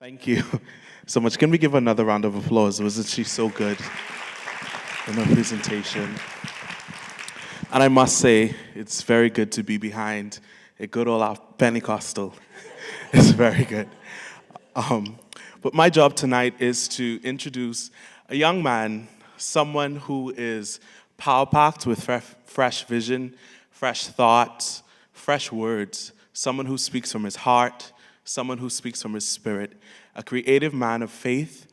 Thank you so much. Can we give another round of applause? Wasn't she so good in her presentation? And I must say, it's very good to be behind a good old Pentecostal. It's very good. But my job tonight is to introduce a young man, someone who is power-packed with fresh vision, fresh thoughts, fresh words, someone who speaks from his heart, someone who speaks from his spirit, a creative man of faith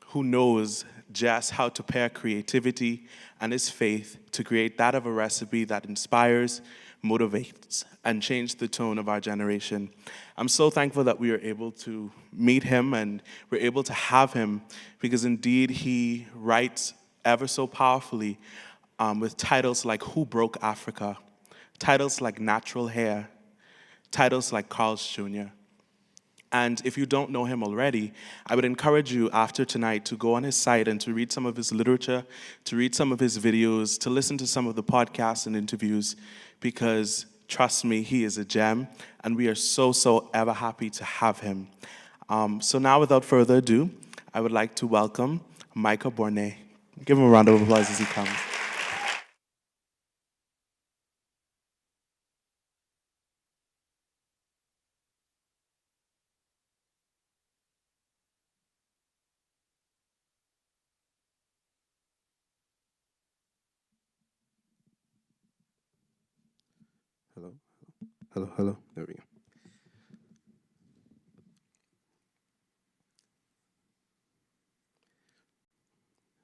who knows just how to pair creativity and his faith to create that of a recipe that inspires, motivates, and changes the tone of our generation. I'm so thankful that we are able to meet him and we're able to have him because indeed he writes ever so powerfully with titles like Who Broke Africa, titles like Natural Hair, titles like Carl's Jr. And if you don't know him already, I would encourage you after tonight to go on his site and to read some of his literature, to read some of his videos, to listen to some of the podcasts and interviews, because trust me, he is a gem, and we are so ever happy to have him. So now, without further ado, I would like to welcome Micah Bournes. Give him a round of applause as he comes. Hello, hello, hello. There we go.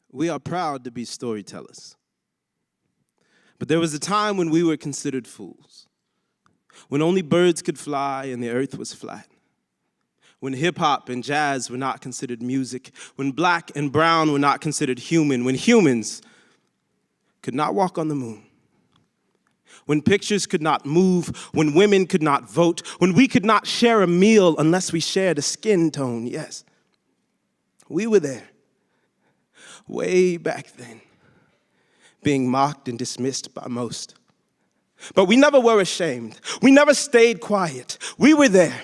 We are proud to be storytellers. But there was a time when we were considered fools, when only birds could fly and the earth was flat, when hip-hop and jazz were not considered music, when black and brown were not considered human, when humans could not walk on the moon, when pictures could not move, when women could not vote, when we could not share a meal unless we shared a skin tone. Yes, we were there, way back then, being mocked and dismissed by most. But we never were ashamed. We never stayed quiet. We were there,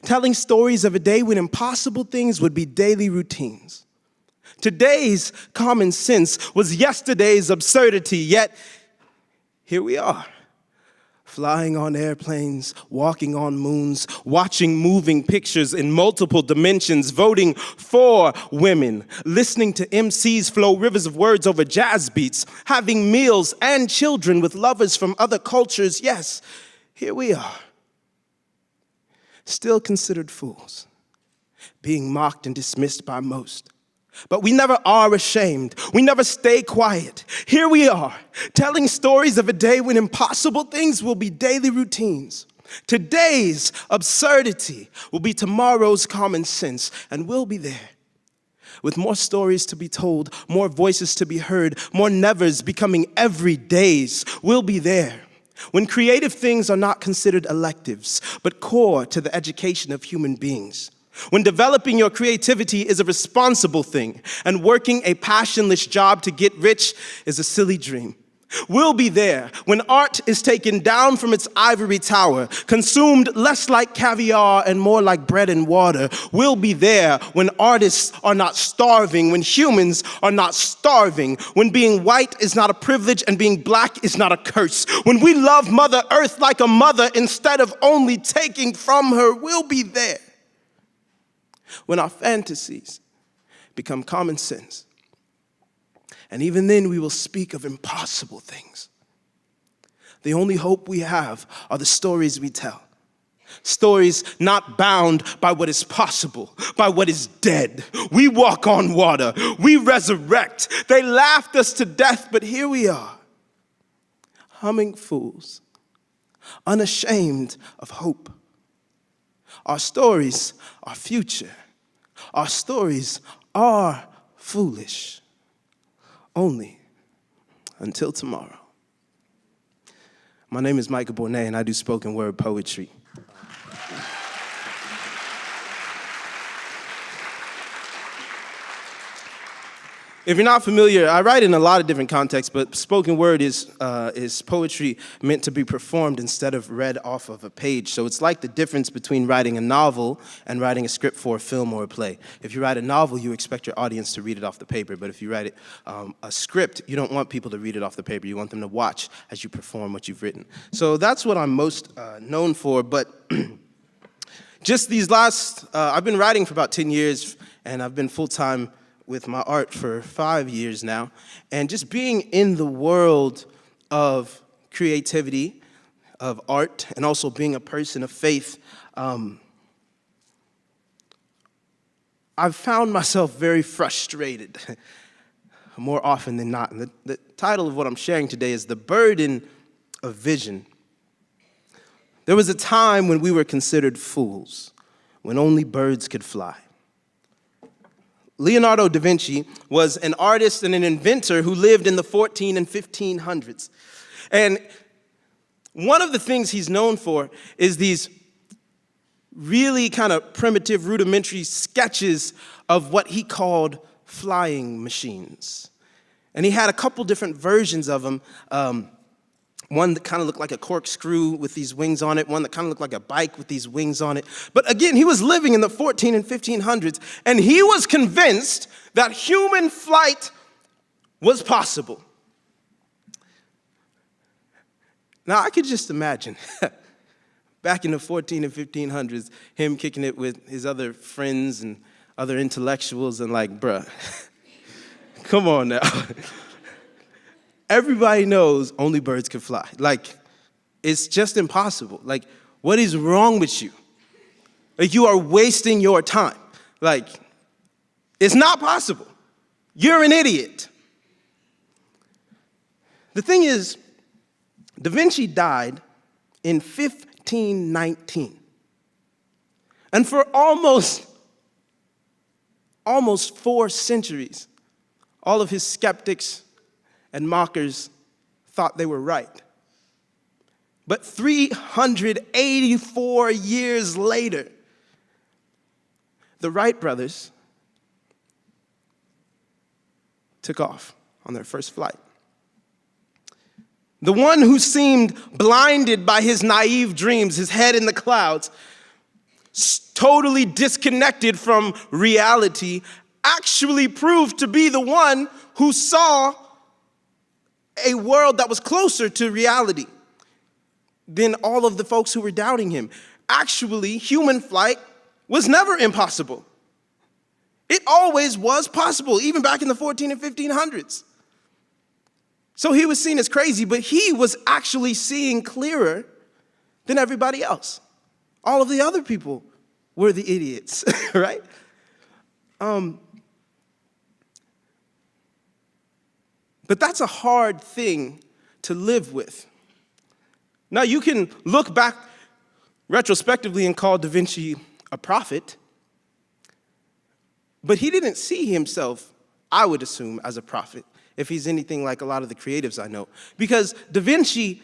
telling stories of a day when impossible things would be daily routines. Today's common sense was yesterday's absurdity, yet here we are, flying on airplanes, walking on moons, watching moving pictures in multiple dimensions, voting for women, listening to MCs flow rivers of words over jazz beats, having meals and children with lovers from other cultures. Yes, here we are, still considered fools, being mocked and dismissed by most. But we never are ashamed. We never stay quiet. Here we are, telling stories of a day when impossible things will be daily routines. Today's absurdity will be tomorrow's common sense, and we'll be there with more stories to be told, more voices to be heard, more nevers becoming everydays. We'll be there when creative things are not considered electives, but core to the education of human beings. When developing your creativity is a responsible thing and working a passionless job to get rich is a silly dream. We'll be there when art is taken down from its ivory tower, consumed less like caviar and more like bread and water. We'll be there when artists are not starving, when humans are not starving, when being white is not a privilege and being black is not a curse. When we love Mother Earth like a mother instead of only taking from her, we'll be there. When our fantasies become common sense. And even then, we will speak of impossible things. The only hope we have are the stories we tell. Stories not bound by what is possible, by what is dead. We walk on water. We resurrect. They laughed us to death, but here we are, humming fools, unashamed of hope. Our stories are future. Our stories are foolish. Only until tomorrow. My name is Micah Bournes, and I do spoken word poetry. If you're not familiar, I write in a lot of different contexts, but spoken word is poetry meant to be performed instead of read off of a page. So it's like the difference between writing a novel and writing a script for a film or a play. If you write a novel, you expect your audience to read it off the paper, but if you write a script, you don't want people to read it off the paper. You want them to watch as you perform what you've written. So that's what I'm most known for, but just these last, I've been writing for about 10 years, and I've been full-time with my art for 5 years now, and just being in the world of creativity, of art, and also being a person of faith, I've found myself very frustrated more often than not. And the title of what I'm sharing today is The Burden of Vision. There was a time when we were considered fools, when only birds could fly. Leonardo da Vinci was an artist and an inventor who lived in the 14 and 1500s. And one of the things he's known for is these really kind of primitive, rudimentary sketches of what he called flying machines. And he had a couple different versions of them. One that kind of looked like a corkscrew with these wings on it, one that kind of looked like a bike with these wings on it. But again, he was living in the 14 and 1500s, and he was convinced that human flight was possible. Now, I could just imagine, back in the 14 and 1500s, him kicking it with his other friends and other intellectuals and like, bruh, come on now. Everybody knows only birds can fly. Like, it's just impossible. Like, what is wrong with you? Like, you are wasting your time. Like, it's not possible. You're an idiot. The thing is, Da Vinci died in 1519. And for almost 4 centuries, all of his skeptics and mockers thought they were right. But 384 years later, the Wright brothers took off on their first flight. The one who seemed blinded by his naive dreams, his head in the clouds, totally disconnected from reality, actually proved to be the one who saw a world that was closer to reality than all of the folks who were doubting him. Actually, human flight was never impossible. It always was possible, even back in the 14 and 1500s. So he was seen as crazy, but he was actually seeing clearer than everybody else. All of the other people were the idiots, right? But that's a hard thing to live with. Now, you can look back retrospectively and call Da Vinci a prophet, but he didn't see himself, I would assume, as a prophet, if he's anything like a lot of the creatives I know. Because Da Vinci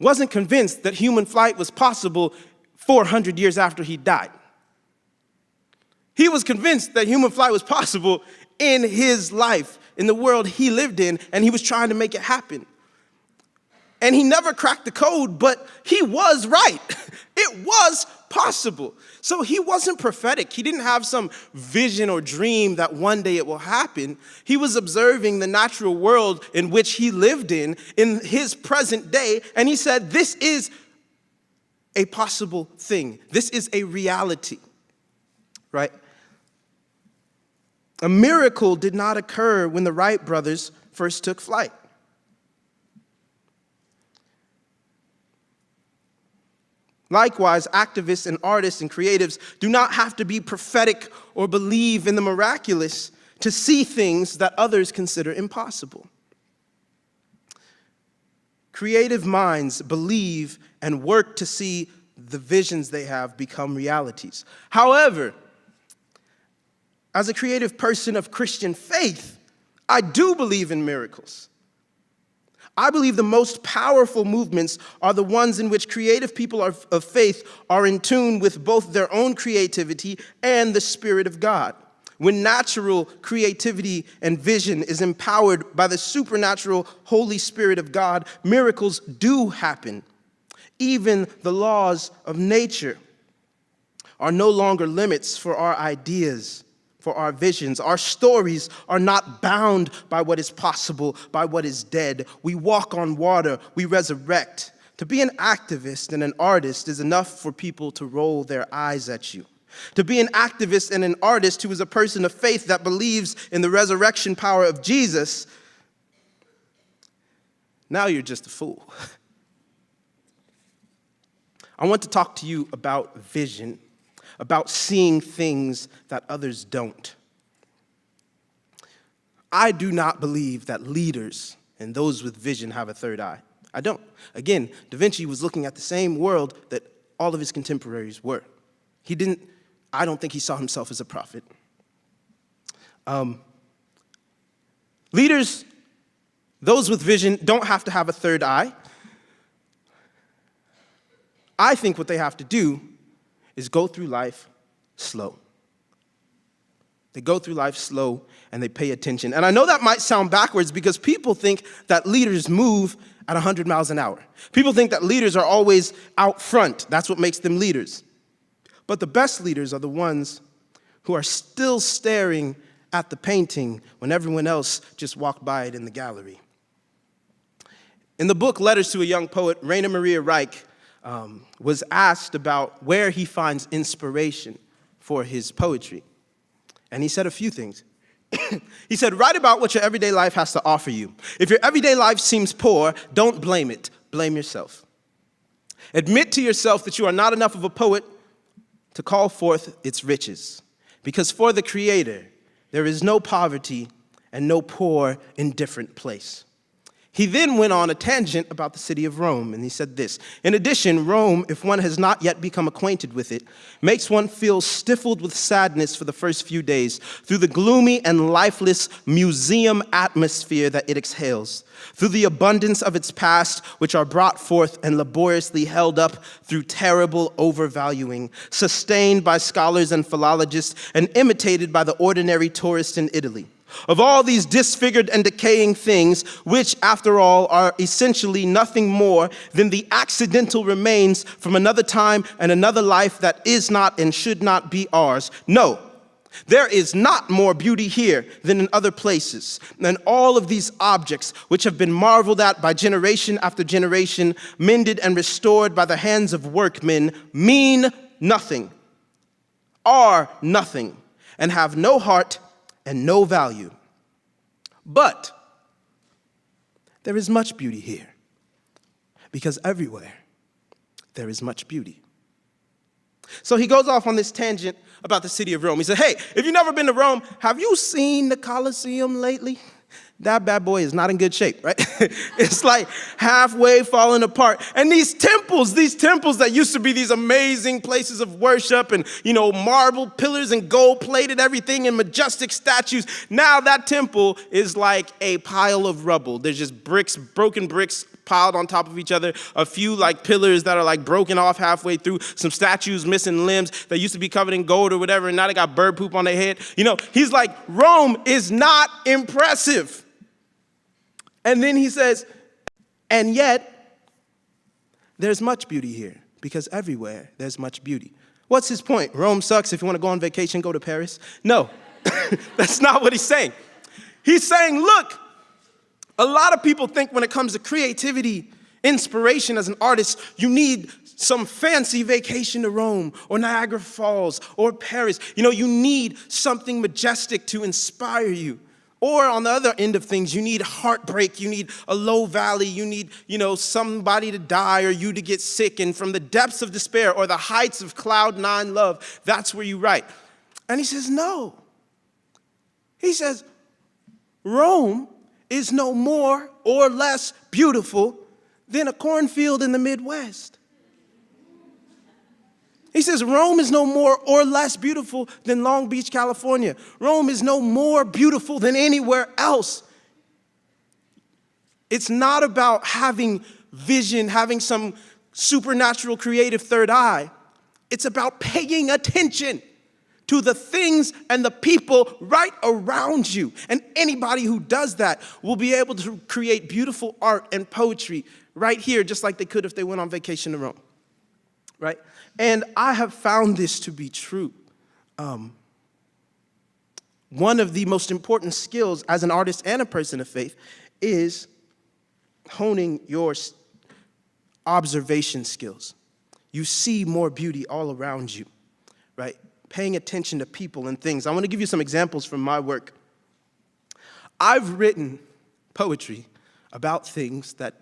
wasn't convinced that human flight was possible 400 years after he died. He was convinced that human flight was possible in his life, in the world he lived in, and he was trying to make it happen. And he never cracked the code, but he was right. It was possible. So he wasn't prophetic. He didn't have some vision or dream that one day it will happen. He was observing the natural world in which he lived in his present day, and he said, this is a possible thing. This is a reality, right? A miracle did not occur when the Wright brothers first took flight. Likewise, activists and artists and creatives do not have to be prophetic or believe in the miraculous to see things that others consider impossible. Creative minds believe and work to see the visions they have become realities. However, as a creative person of Christian faith, I do believe in miracles. I believe the most powerful movements are the ones in which creative people of faith are in tune with both their own creativity and the Spirit of God. When natural creativity and vision is empowered by the supernatural Holy Spirit of God, miracles do happen. Even the laws of nature are no longer limits for our ideas, for our visions. Our stories are not bound by what is possible, by what is dead. We walk on water, we resurrect. To be an activist and an artist is enough for people to roll their eyes at you. To be an activist and an artist who is a person of faith that believes in the resurrection power of Jesus, now you're just a fool. I want to talk to you about vision, about seeing things that others don't. I do not believe that leaders and those with vision have a third eye. I don't. Again, Da Vinci was looking at the same world that all of his contemporaries were. I don't think he saw himself as a prophet. Leaders, those with vision, don't have to have a third eye. I think what they have to do is go through life slow. They go through life slow and they pay attention. And I know that might sound backwards because people think that leaders move at 100 miles an hour. People think that leaders are always out front. That's what makes them leaders. But the best leaders are the ones who are still staring at the painting when everyone else just walked by it in the gallery. In the book Letters to a Young Poet, Rainer Maria Reich was asked about where he finds inspiration for his poetry. And he said a few things. He said, write about what your everyday life has to offer you. If your everyday life seems poor, don't blame it. Blame yourself. Admit to yourself that you are not enough of a poet to call forth its riches. Because for the Creator, there is no poverty and no poor, indifferent place. He then went on a tangent about the city of Rome, and he said this: in addition, Rome, if one has not yet become acquainted with it, makes one feel stifled with sadness for the first few days through the gloomy and lifeless museum atmosphere that it exhales, through the abundance of its past, which are brought forth and laboriously held up through terrible overvaluing, sustained by scholars and philologists, and imitated by the ordinary tourist in Italy. Of all these disfigured and decaying things, which, after all, are essentially nothing more than the accidental remains from another time and another life that is not and should not be ours. No, there is not more beauty here than in other places. And all of these objects, which have been marveled at by generation after generation, mended and restored by the hands of workmen, mean nothing, are nothing, and have no heart and no value. But there is much beauty here, because everywhere there is much beauty. So he goes off on this tangent about the city of Rome. He said, hey, if you've never been to Rome, have you seen the Colosseum lately? That bad boy is not in good shape, right? It's like halfway falling apart. And these temples that used to be these amazing places of worship and, marble pillars and gold-plated everything and majestic statues, now that temple is like a pile of rubble. There's just bricks, broken bricks piled on top of each other, a few pillars that are broken off halfway through, some statues missing limbs that used to be covered in gold or whatever, and now they got bird poop on their head. He's like, Rome is not impressive. And then he says, and yet, there's much beauty here, because everywhere there's much beauty. What's his point? Rome sucks. If you want to go on vacation, go to Paris. No, that's not what he's saying. He's saying, look, a lot of people think when it comes to creativity, inspiration as an artist, you need some fancy vacation to Rome or Niagara Falls or Paris. You need something majestic to inspire you. Or on the other end of things, you need heartbreak, you need a low valley, you need, somebody to die or you to get sick. And from the depths of despair or the heights of cloud nine love, that's where you write. And he says, no. He says, Rome is no more or less beautiful than a cornfield in the Midwest. He says Rome is no more or less beautiful than Long Beach, California. Rome is no more beautiful than anywhere else. It's not about having vision, having some supernatural creative third eye. It's about paying attention. to the things and the people right around you. And anybody who does that will be able to create beautiful art and poetry right here, just like they could if they went on vacation to Rome, right? And I have found this to be true. One of the most important skills as an artist and a person of faith is honing your observation skills. You see more beauty all around you, right? Paying attention to people and things. I want to give you some examples from my work. I've written poetry about things that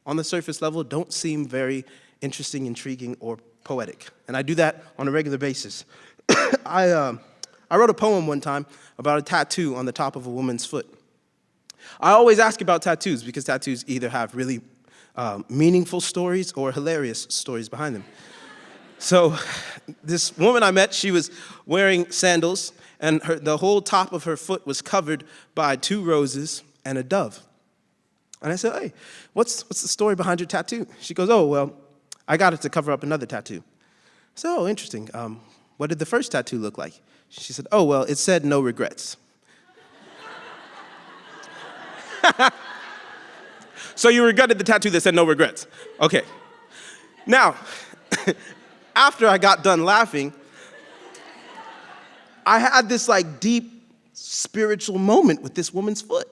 on the surface level don't seem very interesting, intriguing, or poetic. And I do that on a regular basis. I wrote a poem one time about a tattoo on the top of a woman's foot. I always ask about tattoos because tattoos either have really meaningful stories or hilarious stories behind them. So this woman I met, she was wearing sandals, and the whole top of her foot was covered by 2 roses and a dove. And I said, hey, what's the story behind your tattoo? She goes, oh, well, I got it to cover up another tattoo. So, oh, interesting. What did the first tattoo look like? She said, oh, well, it said no regrets. So you regretted the tattoo that said no regrets. Okay. Now, after I got done laughing, I had this like deep spiritual moment with this woman's foot.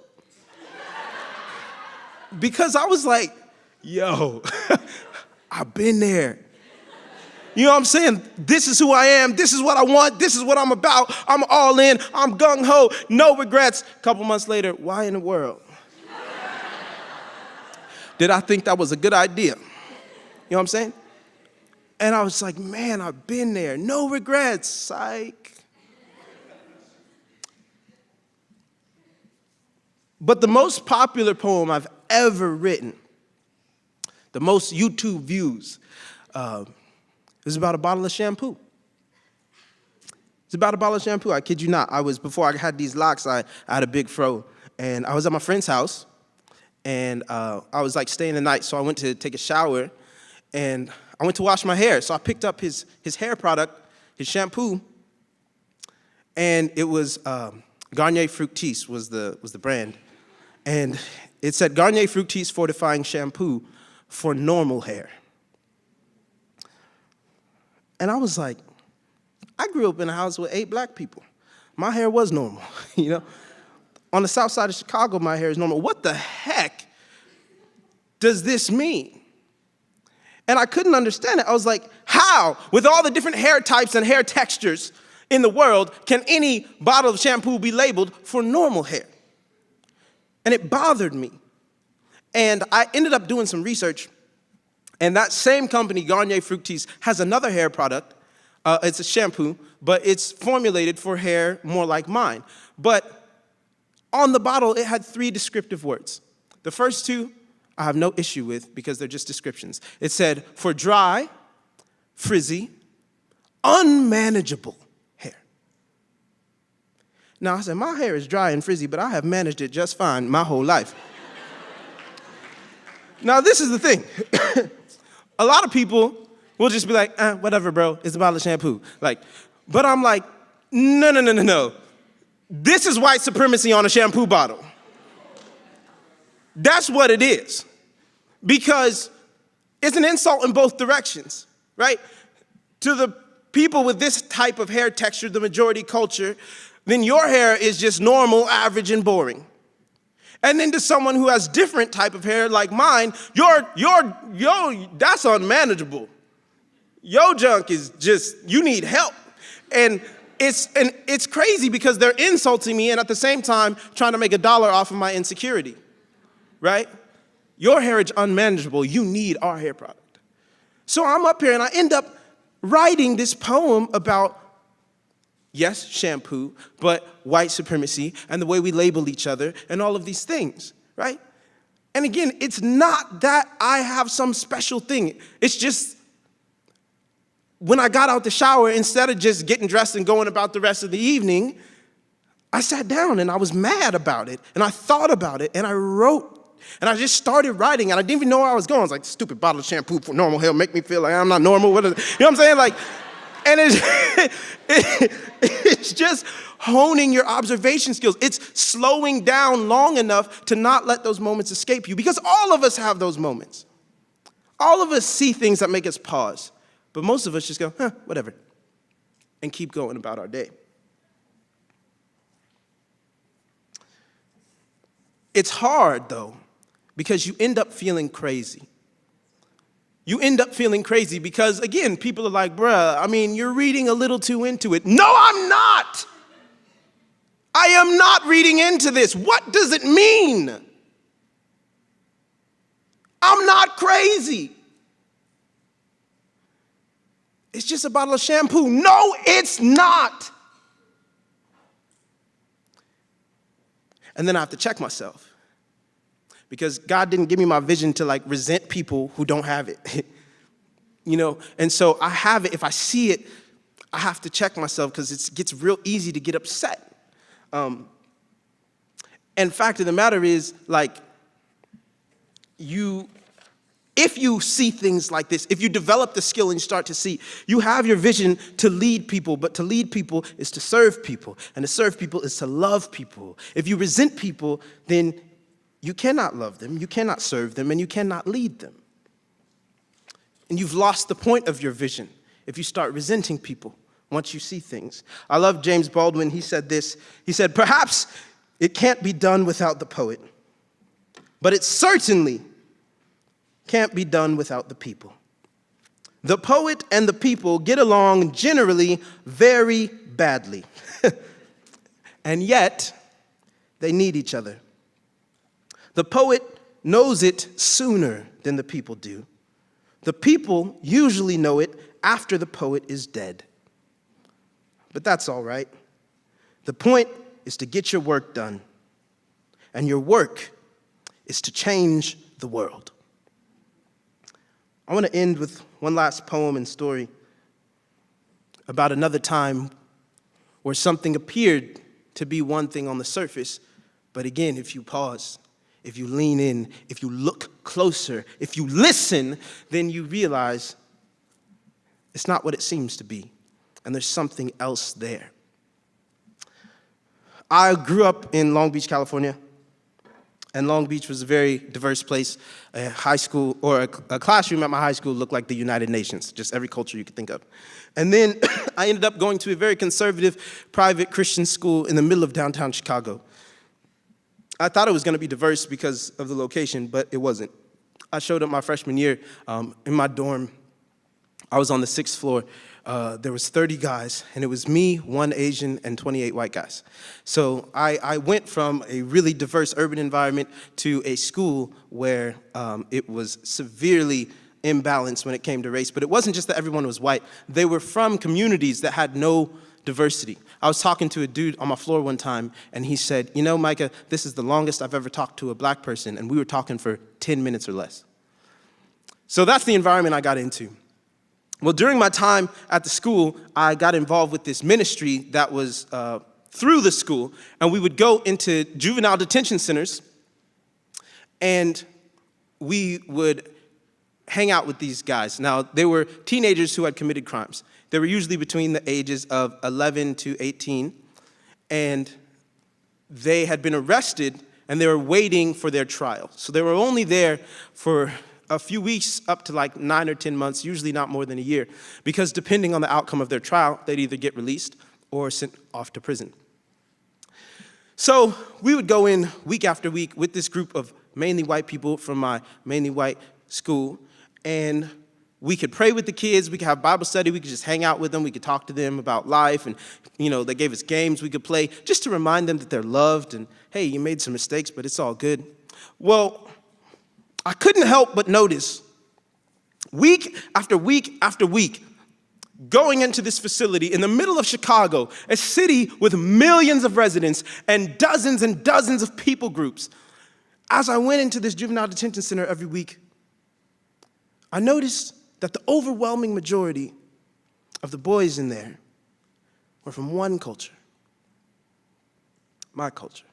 Because I was like, yo, I've been there. You know what I'm saying? This is who I am. This is what I want. This is what I'm about. I'm all in. I'm gung-ho. No regrets. A couple months later, why in the world did I think that was a good idea? You know what I'm saying? And I was like, man, I've been there. No regrets. Psych. But the most popular poem I've ever written, the most YouTube views, is about a bottle of shampoo. It's about a bottle of shampoo. I kid you not. Before I had these locks, I had a big fro. And I was at my friend's house. And I was like staying the night. So I went to take a shower. And I went to wash my hair. So I picked up his hair product, his shampoo. And it was Garnier Fructis was the brand. And it said Garnier Fructis Fortifying Shampoo for normal hair. And I was like, I grew up in a house with 8 black people. My hair was normal, you know? On the south side of Chicago, my hair is normal. What the heck does this mean? And I couldn't understand it. I was like, how, with all the different hair types and hair textures in the world, can any bottle of shampoo be labeled for normal hair? And it bothered me. And I ended up doing some research. And that same company, Garnier Fructis, has another hair product. It's a shampoo, but it's formulated for hair more like mine. But on the bottle, it had 3 descriptive words. The first 2, I have no issue with because they're just descriptions. It said, for dry, frizzy, unmanageable hair. Now, I said, my hair is dry and frizzy, but I have managed it just fine my whole life. Now, this is the thing. A lot of people will just be like, whatever, bro, it's a bottle of shampoo. But I'm like, no. This is white supremacy on a shampoo bottle. That's what it is. Because it's an insult in both directions, right? To the people with this type of hair texture, the majority culture, then your hair is just normal, average, and boring. And then to someone who has different type of hair like mine, that's unmanageable. Your junk is just, you need help. And it's crazy because they're insulting me and at the same time trying to make $1 off of my insecurity, right? Your hair is unmanageable. You need our hair product. So I'm up here and I end up writing this poem about, yes, shampoo, but white supremacy and the way we label each other and all of these things, right? And again, it's not that I have some special thing. It's just when I got out the shower, instead of just getting dressed and going about the rest of the evening, I sat down and I was mad about it. And I thought about it and I wrote. And I just started writing and I didn't even know where I was going. I was like, stupid bottle of shampoo for normal hair make me feel like I'm not normal. You know what I'm saying? And it's just honing your observation skills. It's slowing down long enough to not let those moments escape you, because all of us have those moments. All of us see things that make us pause, but most of us just go, whatever, and keep going about our day. It's hard, though, because you end up feeling crazy. You end up feeling crazy because, again, people are like, bruh, you're reading a little too into it. No, I'm not. I am not reading into this. What does it mean? I'm not crazy. It's just a bottle of shampoo. No, it's not. And then I have to check myself, because God didn't give me my vision to resent people who don't have it. And so I have it. If I see it, I have to check myself, because it gets real easy to get upset. And fact of the matter is, if you see things like this, if you develop the skill and you start to see, you have your vision to lead people, but to lead people is to serve people, and to serve people is to love people. If you resent people, then you cannot love them, you cannot serve them, and you cannot lead them. And you've lost the point of your vision if you start resenting people once you see things. I love James Baldwin. He said this. He said, perhaps it can't be done without the poet, but it certainly can't be done without the people. The poet and the people get along generally very badly. And yet, they need each other. The poet knows it sooner than the people do. The people usually know it after the poet is dead. But that's all right. The point is to get your work done. And your work is to change the world. I want to end with one last poem and story about another time where something appeared to be one thing on the surface, but again, if you pause, if you lean in, if you look closer, if you listen, then you realize it's not what it seems to be, and there's something else there. I grew up in Long Beach, California. And Long Beach was a very diverse place. A high school, or a classroom at my high school looked like the United Nations, just every culture you could think of. And then I ended up going to a very conservative private Christian school in the middle of downtown Chicago. I thought it was going to be diverse because of the location, but it wasn't. I showed up my freshman year in my dorm. I was on the 6th floor. There was 30 guys, and it was me, 1 Asian, and 28 white guys. So I went from a really diverse urban environment to a school where it was severely imbalanced when it came to race. But it wasn't just that everyone was white. They were from communities that had no diversity. I was talking to a dude on my floor one time, and he said, Micah, this is the longest I've ever talked to a black person, and we were talking for 10 minutes or less. So that's the environment I got into. Well, during my time at the school, I got involved with this ministry that was through the school, and we would go into juvenile detention centers, and we would hang out with these guys. Now, they were teenagers who had committed crimes. They were usually between the ages of 11 to 18, and they had been arrested, and they were waiting for their trial. So they were only there for a few weeks up to 9 or 10 months, usually not more than a year, because depending on the outcome of their trial, they'd either get released or sent off to prison. So we would go in week after week with this group of mainly white people from my mainly white school, and we could pray with the kids, we could have Bible study, we could just hang out with them, we could talk to them about life, and they gave us games we could play just to remind them that they're loved, and hey, you made some mistakes, but it's all good. Well, I couldn't help but notice, week after week after week, going into this facility in the middle of Chicago, a city with millions of residents and dozens of people groups. As I went into this juvenile detention center every week, I noticed that the overwhelming majority of the boys in there were from one culture, my culture.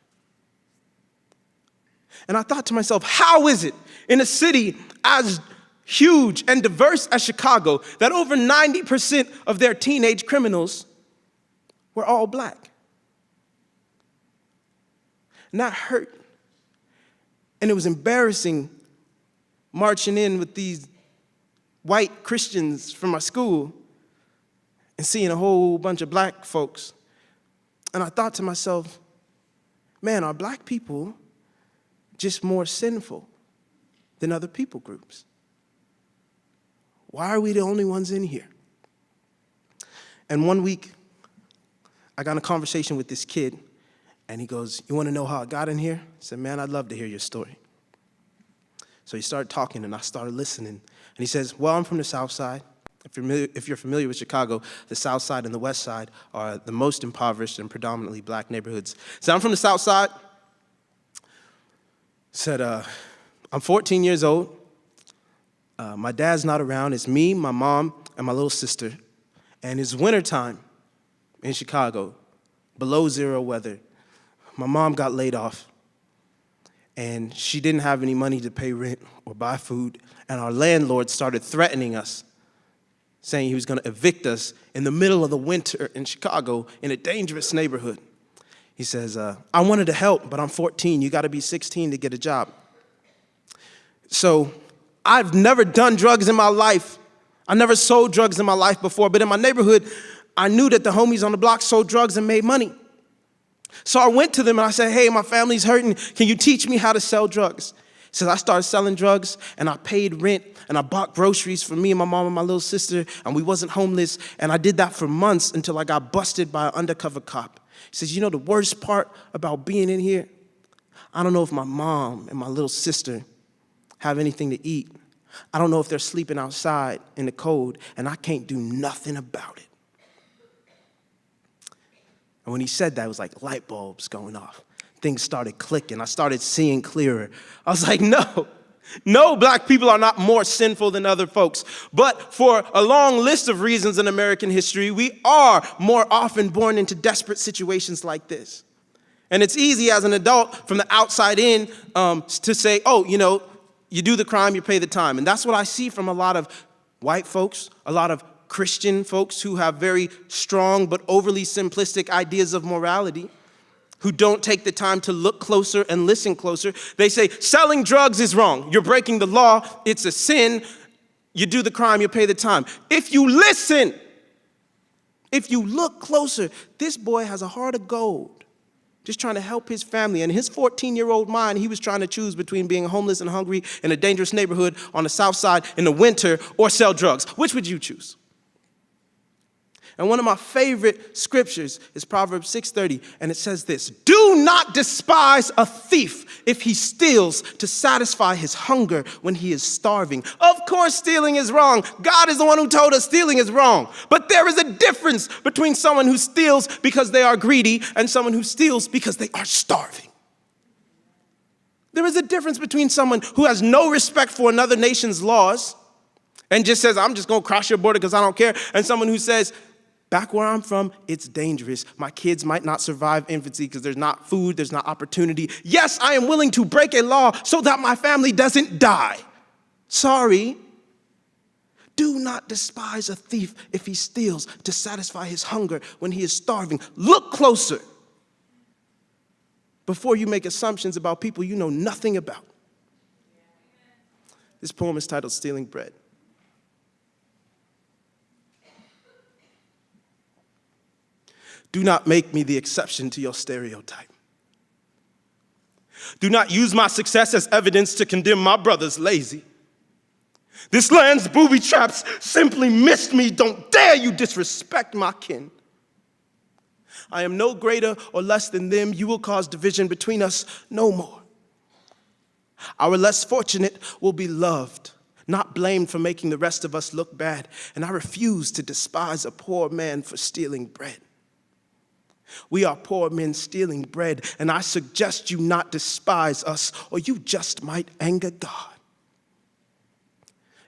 And I thought to myself, how is it in a city as huge and diverse as Chicago, that over 90% of their teenage criminals were all black. And that hurt. And it was embarrassing marching in with these white Christians from my school and seeing a whole bunch of black folks. And I thought to myself, man, are black people just more sinful than other people groups? Why are we the only ones in here? And one week, I got in a conversation with this kid, and he goes, you want to know how I got in here? I said, man, I'd love to hear your story. So he started talking, and I started listening. And he says, well, I'm from the South Side. If you're familiar with Chicago, the South Side and the West Side are the most impoverished and predominantly black neighborhoods. So I'm from the South Side. Said, I'm 14 years old. My dad's not around. It's me, my mom, and my little sister. And it's wintertime in Chicago, below zero weather. My mom got laid off, and she didn't have any money to pay rent or buy food, and our landlord started threatening us, saying he was going to evict us in the middle of the winter in Chicago in a dangerous neighborhood. He says, I wanted to help, but I'm 14. You got to be 16 to get a job. So I've never done drugs in my life. I never sold drugs in my life before, but in my neighborhood, I knew that the homies on the block sold drugs and made money. So I went to them and I said, hey, my family's hurting. Can you teach me how to sell drugs? He says, I started selling drugs and I paid rent and I bought groceries for me and my mom and my little sister, and we wasn't homeless. And I did that for months until I got busted by an undercover cop. He says, you know the worst part about being in here? I don't know if my mom and my little sister have anything to eat. I don't know if they're sleeping outside in the cold, and I can't do nothing about it. And when he said that, it was like light bulbs going off. Things started clicking. I started seeing clearer. I was like, no, black people are not more sinful than other folks. But for a long list of reasons in American history, we are more often born into desperate situations like this. And it's easy as an adult from the outside in to say, oh, you know, you do the crime, you pay the time. And that's what I see from a lot of white folks, a lot of Christian folks who have very strong but overly simplistic ideas of morality, who don't take the time to look closer and listen closer. They say, selling drugs is wrong. You're breaking the law. It's a sin. You do the crime, you pay the time. If you listen, if you look closer, this boy has a heart of gold, just trying to help his family. And his 14-year-old mind, he was trying to choose between being homeless and hungry in a dangerous neighborhood on the South Side in the winter or sell drugs. Which would you choose? And one of my favorite scriptures is Proverbs 6:30, and it says this: do not despise a thief if he steals to satisfy his hunger when he is starving. Of course, stealing is wrong. God is the one who told us stealing is wrong. But there is a difference between someone who steals because they are greedy and someone who steals because they are starving. There is a difference between someone who has no respect for another nation's laws and just says, I'm just going to cross your border because I don't care, and someone who says, back where I'm from, it's dangerous. My kids might not survive infancy because there's not food, there's not opportunity. Yes, I am willing to break a law so that my family doesn't die. Sorry. Do not despise a thief if he steals to satisfy his hunger when he is starving. Look closer before you make assumptions about people you know nothing about. This poem is titled Stealing Bread. Do not make me the exception to your stereotype. Do not use my success as evidence to condemn my brothers lazy. This land's booby traps simply missed me. Don't dare you disrespect my kin. I am no greater or less than them. You will cause division between us no more. Our less fortunate will be loved, not blamed for making the rest of us look bad. And I refuse to despise a poor man for stealing bread. We are poor men stealing bread, and I suggest you not despise us, or you just might anger God.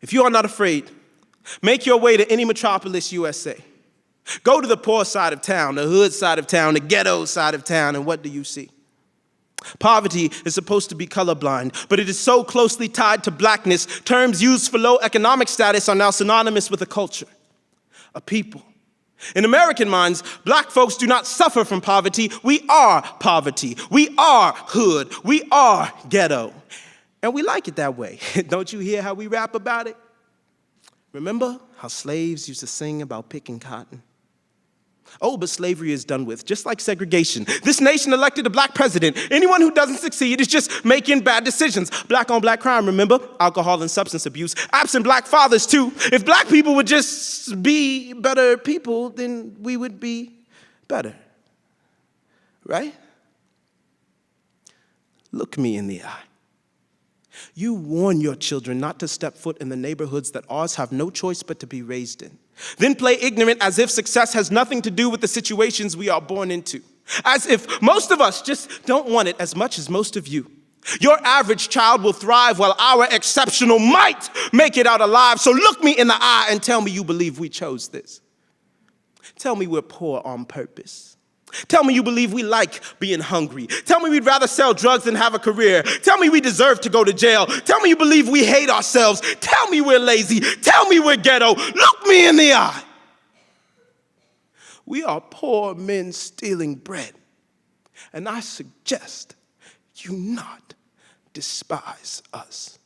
If you are not afraid, make your way to any metropolis, USA. Go to the poor side of town, the hood side of town, the ghetto side of town, and what do you see? Poverty is supposed to be colorblind, but it is so closely tied to blackness, terms used for low economic status are now synonymous with a culture, a people. In American minds, black folks do not suffer from poverty. We are poverty. We are hood. We are ghetto. And we like it that way. Don't you hear how we rap about it? Remember how slaves used to sing about picking cotton? Oh, but slavery is done with, just like segregation. This nation elected a black president. Anyone who doesn't succeed is just making bad decisions. Black on black crime, remember? Alcohol and substance abuse. Absent black fathers, too. If black people would just be better people, then we would be better. Right? Look me in the eye. You warn your children not to step foot in the neighborhoods that ours have no choice but to be raised in. Then play ignorant as if success has nothing to do with the situations we are born into. As if most of us just don't want it as much as most of you. Your average child will thrive while our exceptional might make it out alive. So look me in the eye and tell me you believe we chose this. Tell me we're poor on purpose. Tell me you believe we like being hungry. Tell me we'd rather sell drugs than have a career. Tell me we deserve to go to jail. Tell me you believe we hate ourselves. Tell me we're lazy. Tell me we're ghetto. Look me in the eye. We are poor men stealing bread. And I suggest you not despise us.